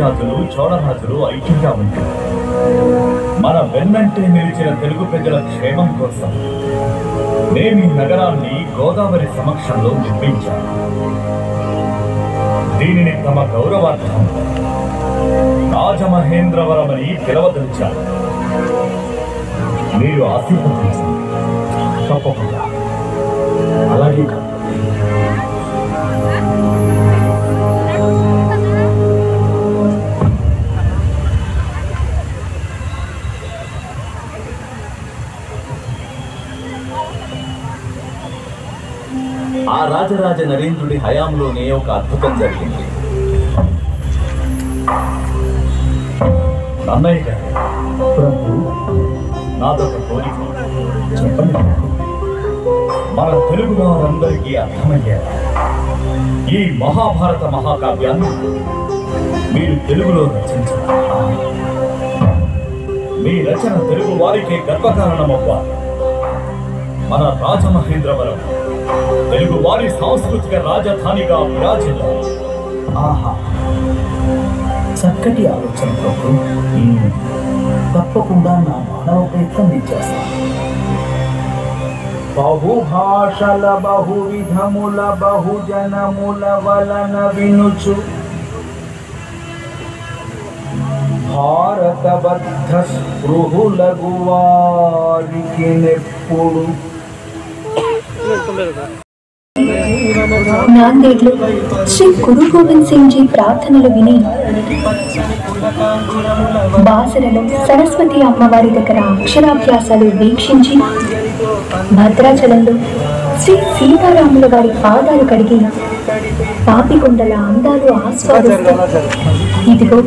రాజులు చోళరాజులు ఐక్యంగా ఉంటారు. మన వెన్నంటే నిలిచిన తెలుగు ప్రజల క్షేమం కోసం నేను ఈ నగరాన్ని గోదావరి సమక్షంలో నిర్మించాను. దీనిని తమ గౌరవార్థం రాజమహేంద్రవరం అని పిలవదలిచారు. మీరు ఆశీర్వదించండి. తప్పకుండా. అలాగే కాదు. ఆ రాజరాజ నరేంద్రుడి హయాంలోనే ఒక అద్భుతం జరిగింది. అన్నయ్య గారు, ప్రభు, నాదొక కోరిక. చెప్పండి. మన తెలుగు వారందరికీ అర్థమయ్యేలా ఈ మహాభారత మహాకావ్యాన్ని మీరు తెలుగులో రచించాలి. మీ రచన తెలుగు వారికే గర్వకారణమవ్వాలి. మన రాజమహేంద్రవరం తెలుగు వారి సాంస్కృతిక రాజధానిగా విరాజిల్లాలి. ఆహా, చక్కటి ఆలోచన ప్రభు. తప్పకుండా నా మానవ ప్రయత్నం నేను చేస్తాను. బహుభాషల బహువిధముల బహుజనముల వలన వినుచు భారతబద్ధ స్పృహులగు వారికి నెప్పుడు నాందేడ్లో శ్రీ గురు గోవింద్ సింగ్ జీ ప్రార్థనలు విని బాసరలో సరస్వతి అమ్మవారి దగ్గర అక్షరాభ్యాసాలు వీక్షించి భద్రాచలంలో శ్రీ సీతారాముల వారి పాదాలు కడిగి పాపికొండల అందాలు ఆస్వాదిస్తూ ఇదిగో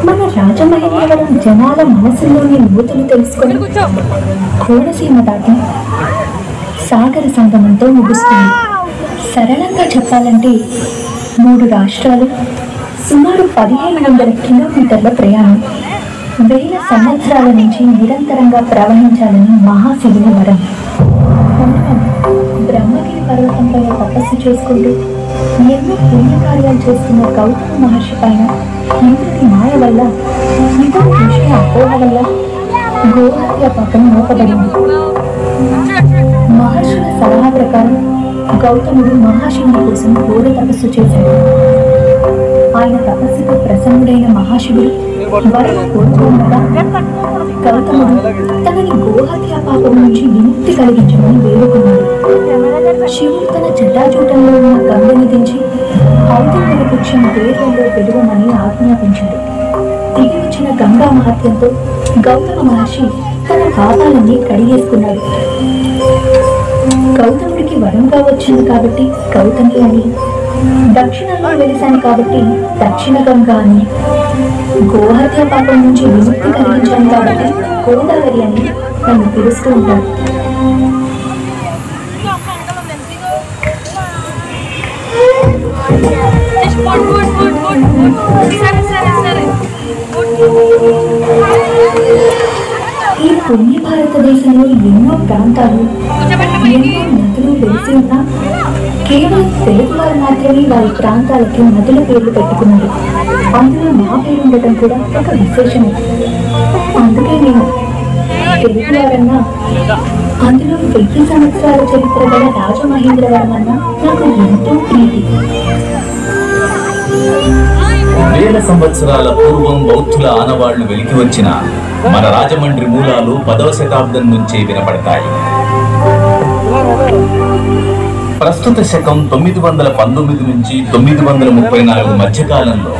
మన రాజమహేంద్రవరం జనాల మనసులోని నూతులు తెలుసుకొని కోనసీమ దాటి సాగర సంగమంతో ముగుస్తుంది. సరళంగా చెప్పాలంటే 3 రాష్ట్రాలు, సుమారు 1500 కిలోమీటర్ల ప్రయాణం, వేల సంవత్సరాల నుంచి నిరంతరంగా ప్రవహించాలని మహాశివుని వరం. బ్రహ్మగిరి పర్వతంపై తపస్సు చేసుకుంటూ ఎన్నో పుణ్యకార్యాలు చేస్తున్న గౌతమ మహర్షి పైన ఇంద్రుడి మాయ వల్ల, ఇతర దృష్టి అపోహ వల్ల గోహత్య పాపం మోపబడింది. మహర్షుల సలహా ప్రకారం గౌతముడు మహాశివుని కోసం ఘోర తపస్సు చేశాడు. ఆయన తపస్సుతో ప్రసన్నుడైన మహాశివుడు వరం కోరుతుండగా గౌతముడు తనని గోహత్యా పాపం నుంచి విముక్తి కలిగించమని వేడుకున్నాడు. శివుడు తన జటాజూటంలో ఉన్న గంగని దించి ఔదంగల వృక్షం వేర్లలో వెలువమని ఆజ్ఞాపించాడు. దిగి వచ్చిన గంగా మహత్యంతో గౌతమ మహర్షి తన పాపాలన్నీ కడిగేసుకున్నాడు. గౌతముడికి వరంగా వచ్చింది కాబట్టి గౌతమి అని, దక్షిణంలో వెలిశాను కాబట్టి దక్షిణ గంగా అని, గోహత్య పాపం నుంచి విముక్తి కలిగించాను కాబట్టి గోదావరి అని నన్ను పిలుస్తూ ఉంటాడు. ఈ పుణ్య భారతదేశంలో ఎన్నో ప్రాంతాలు, ఎన్నో నదులు వెలిసి ఉన్నా కేవలం తెలుగు వారు మాత్రమే వారి ప్రాంతాలకి నదుల పేర్లు పెట్టుకున్నారు. అందులో మా పేరు ఉండటం కూడా ఒక విశేషమే. అందుకే నేను తెలుగు వారన్నా, అందులో 1000 సంవత్సరాల చరిత్ర గల రాజమహేంద్రవరం అన్నా నాకు ఎంతో ప్రీతి. వేల సంవత్సరాల పూర్వం బౌద్ధుల ఆనవాళ్లు వెలికి వచ్చిన మన రాజమండ్రి మూలాలు 10వ శతాబ్దం నుంచే వినపడతాయి. ప్రస్తుత శకం 919 నుంచి 934 మధ్యకాలంలో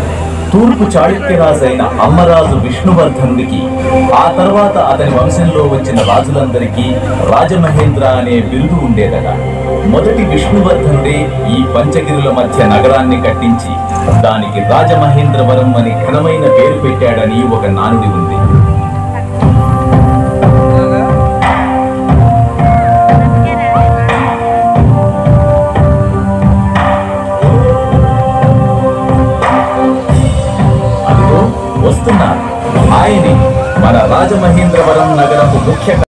తూర్పు చాళుక్యరాజైన అమ్మరాజు విష్ణువర్ధనుడికి, ఆ తర్వాత అతని వంశంలో వచ్చిన రాజులందరికీ రాజమహేంద్ర అనే బిరుదు ఉండేదట. మొదటి విష్ణువర్ధనుడే ఈ పంచగిరుల మధ్య నగరాన్ని కట్టించి దానికి రాజమహేంద్రవరం అని ఘనమైన పేరు పెట్టాడని ఒక నానుడి ఉంది.